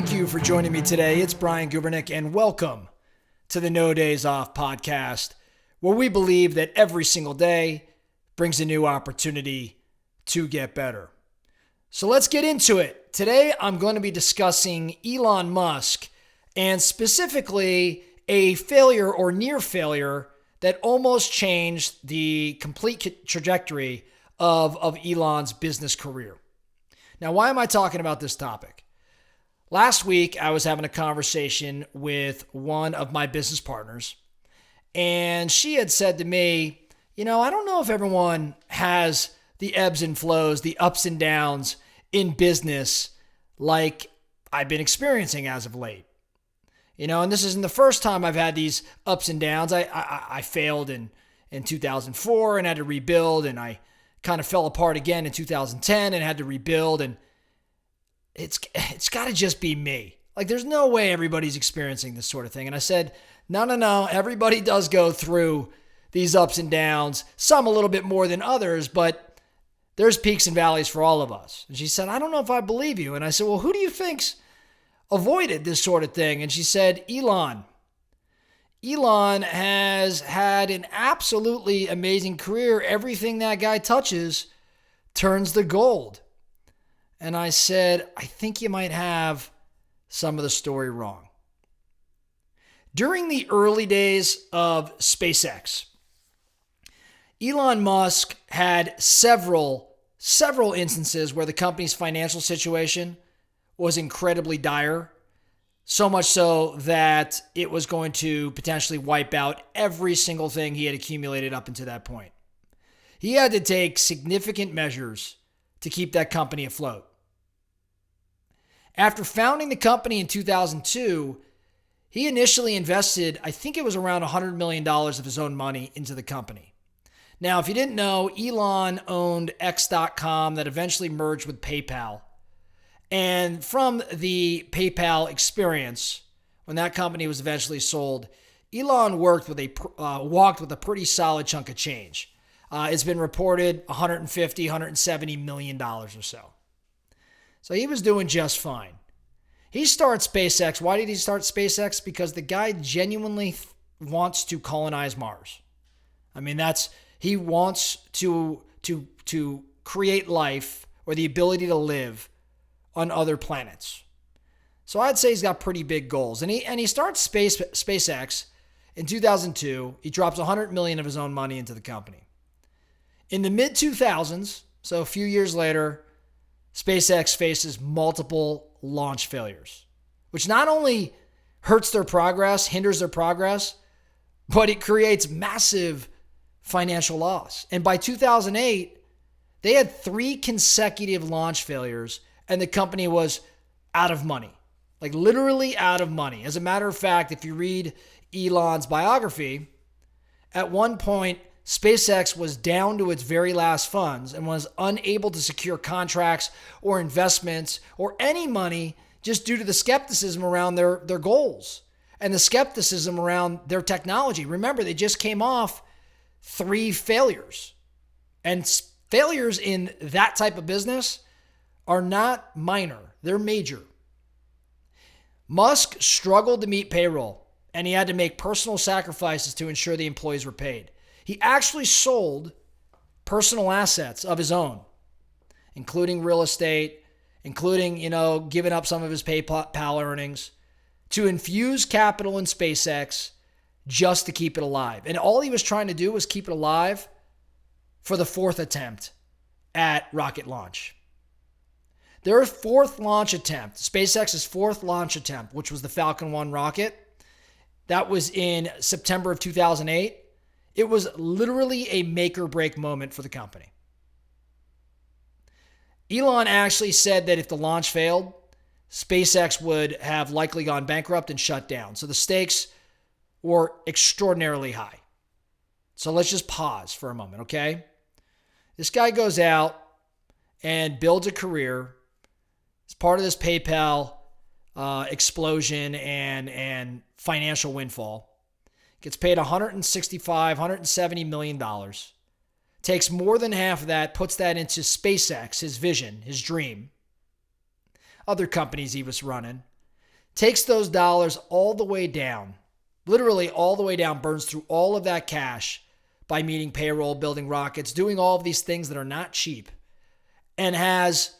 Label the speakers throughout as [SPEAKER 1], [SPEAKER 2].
[SPEAKER 1] Thank you for joining me today. It's Brian Gubernick, and welcome to the No Days Off podcast, where we believe that every single day brings a new opportunity to get better. So let's get into it. Today, I'm going to be discussing Elon Musk and specifically a failure or near failure that almost changed the complete trajectory of Elon's business career. Now, why am I talking about this topic? Last week, I was having a conversation with one of my business partners, and she had said to me, I don't know if everyone has the ebbs and flows, the ups and downs in business like I've been experiencing as of late. And this isn't the first time I've had these ups and downs. I failed in 2004 and had to rebuild, and I kind of fell apart again in 2010 and had to rebuild, and it's got to just be me. Like, there's no way everybody's experiencing this sort of thing. And I said, no. Everybody does go through these ups and downs, some a little bit more than others, but there's peaks and valleys for all of us. And she said, I don't know if I believe you. And I said, well, who do you think's avoided this sort of thing? And she said, Elon. Elon has had an absolutely amazing career. Everything that guy touches turns to gold. And I said, I think you might have some of the story wrong. During the early days of SpaceX, Elon Musk had several instances where the company's financial situation was incredibly dire, so much so that it was going to potentially wipe out every single thing he had accumulated up until that point. He had to take significant measures to keep that company afloat. After founding the company in 2002, he initially invested, I think it was around $100 million of his own money into the company. Now, if you didn't know, Elon owned X.com that eventually merged with PayPal. And from the PayPal experience, when that company was eventually sold, Elon walked with a pretty solid chunk of change. It's been reported $150, $170 million or so. So he was doing just fine. He starts SpaceX. Why did he start SpaceX? Because the guy genuinely wants to colonize Mars. He wants to create life or the ability to live on other planets. So I'd say he's got pretty big goals. And he starts SpaceX in 2002. He drops $100 million of his own money into the company. In the mid-2000s, so a few years later, SpaceX faces multiple launch failures, which not only hurts their progress, hinders their progress, but it creates massive financial loss. And by 2008, they had 3 consecutive launch failures, and the company was out of money, like literally out of money. As a matter of fact, if you read Elon's biography, at one point, SpaceX was down to its very last funds and was unable to secure contracts or investments or any money just due to the skepticism around their goals and the skepticism around their technology. Remember, they just came off 3 failures. And failures in that type of business are not minor. They're major. Musk struggled to meet payroll, and he had to make personal sacrifices to ensure the employees were paid. He actually sold personal assets of his own, including real estate, including, giving up some of his PayPal earnings to infuse capital in SpaceX just to keep it alive. And all he was trying to do was keep it alive for the 4th attempt at rocket launch. Their 4th launch attempt, SpaceX's 4th launch attempt, which was the Falcon 1 rocket, that was in September of 2008. It was literally a make or break moment for the company. Elon actually said that if the launch failed, SpaceX would have likely gone bankrupt and shut down. So the stakes were extraordinarily high. So let's just pause for a moment, okay? This guy goes out and builds a career as part of this PayPal explosion and financial windfall. Gets paid $170 million. Takes more than half of that, puts that into SpaceX, his vision, his dream. Other companies he was running. takes those dollars all the way down, literally all the way down, burns through all of that cash by meeting payroll, building rockets, doing all of these things that are not cheap, and has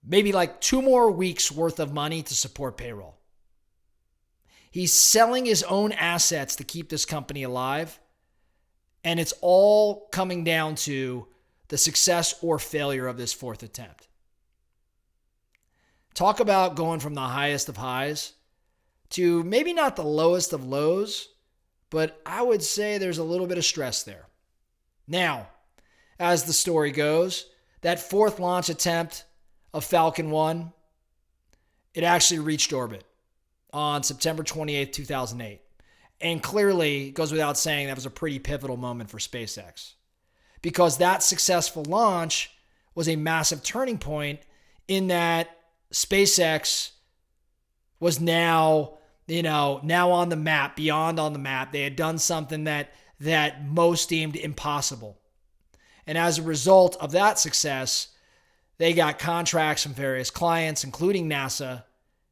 [SPEAKER 1] maybe like 2 more weeks worth of money to support payroll. He's selling his own assets to keep this company alive, and it's all coming down to the success or failure of this 4th attempt. Talk about going from the highest of highs to maybe not the lowest of lows, but I would say there's a little bit of stress there. Now, as the story goes, that 4th launch attempt of Falcon 1, it actually reached orbit on September 28th, 2008. And clearly, it goes without saying, that was a pretty pivotal moment for SpaceX, because that successful launch was a massive turning point in that SpaceX was now on the map, beyond on the map. They had done something that most deemed impossible. And as a result of that success, they got contracts from various clients, including NASA,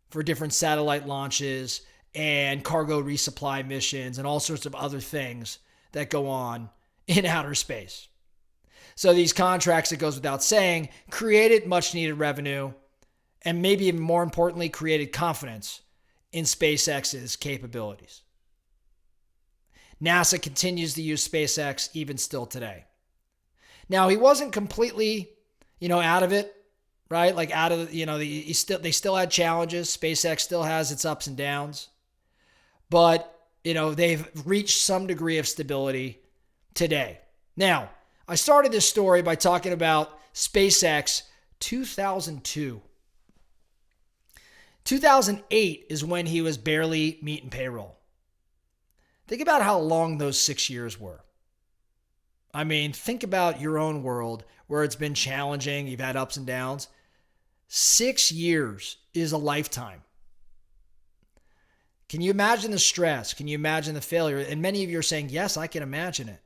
[SPEAKER 1] for different satellite launches and cargo resupply missions and all sorts of other things that go on in outer space. So these contracts, it goes without saying, created much needed revenue, and maybe even more importantly, created confidence in SpaceX's capabilities. NASA continues to use SpaceX even still today. Now, he wasn't completely, out of it, right? Like out of, they still had challenges. SpaceX still has its ups and downs, but, they've reached some degree of stability today. Now, I started this story by talking about SpaceX 2002. 2008 is when he was barely meeting payroll. Think about how long those 6 years were. I mean, think about your own world where it's been challenging. You've had ups and downs. 6 years is a lifetime. Can you imagine the stress? Can you imagine the failure? And many of you are saying, yes, I can imagine it.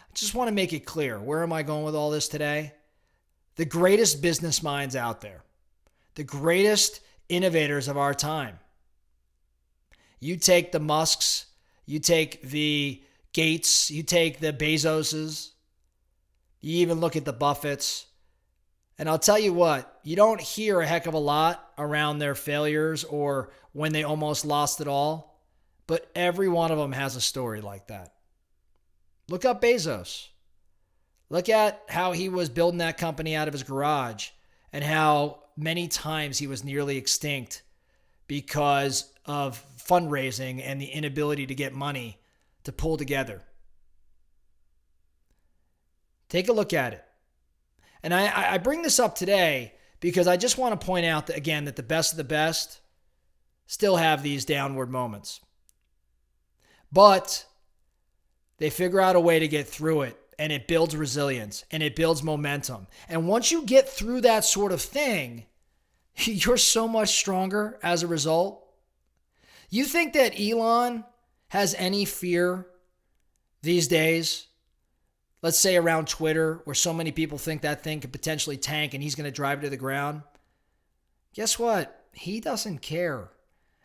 [SPEAKER 1] I just want to make it clear. Where am I going with all this today? The greatest business minds out there, the greatest innovators of our time. You take the Musks, you take the Gates, you take the Bezoses, you even look at the Buffetts, and I'll tell you what, you don't hear a heck of a lot around their failures or when they almost lost it all, but every one of them has a story like that. Look up Bezos. Look at how he was building that company out of his garage and how many times he was nearly extinct because of fundraising and the inability to get money to pull together. Take a look at it. And I bring this up today because I just want to point out that, again, that the best of the best still have these downward moments. But they figure out a way to get through it, and it builds resilience and it builds momentum. And once you get through that sort of thing, you're so much stronger as a result. You think that Elon has any fear these days? Let's say around Twitter, where so many people think that thing could potentially tank and he's going to drive it to the ground. Guess what? He doesn't care.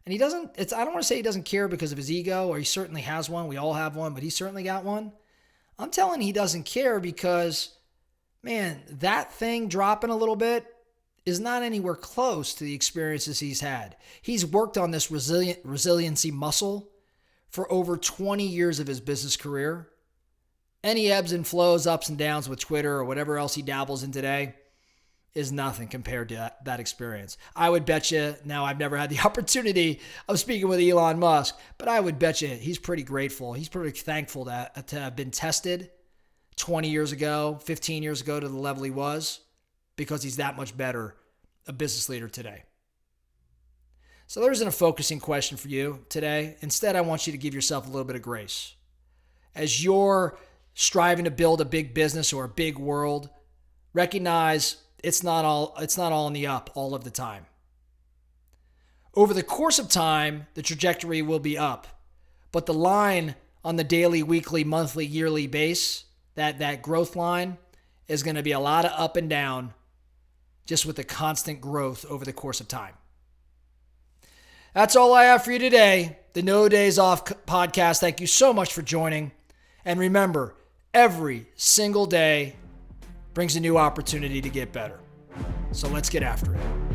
[SPEAKER 1] And I don't want to say he doesn't care because of his ego, or he certainly has one. We all have one, but he certainly got one. I'm telling you, he doesn't care because, man, that thing dropping a little bit is not anywhere close to the experiences he's had. He's worked on this resiliency muscle for over 20 years of his business career. Any ebbs and flows, ups and downs with Twitter or whatever else he dabbles in today is nothing compared to that experience. I would bet you, now I've never had the opportunity of speaking with Elon Musk, but I would bet you he's pretty grateful. He's pretty thankful to have been tested 20 years ago, 15 years ago to the level he was, because he's that much better a business leader today. So there isn't a focusing question for you today. Instead, I want you to give yourself a little bit of grace. As you're striving to build a big business or a big world, recognize it's not all in the up all of the time. Over the course of time, the trajectory will be up, but the line on the daily, weekly, monthly, yearly base, that growth line, is going to be a lot of up and down just with the constant growth over the course of time. That's all I have for you today. The No Days Off podcast. Thank you so much for joining. And remember, every single day brings a new opportunity to get better. So let's get after it.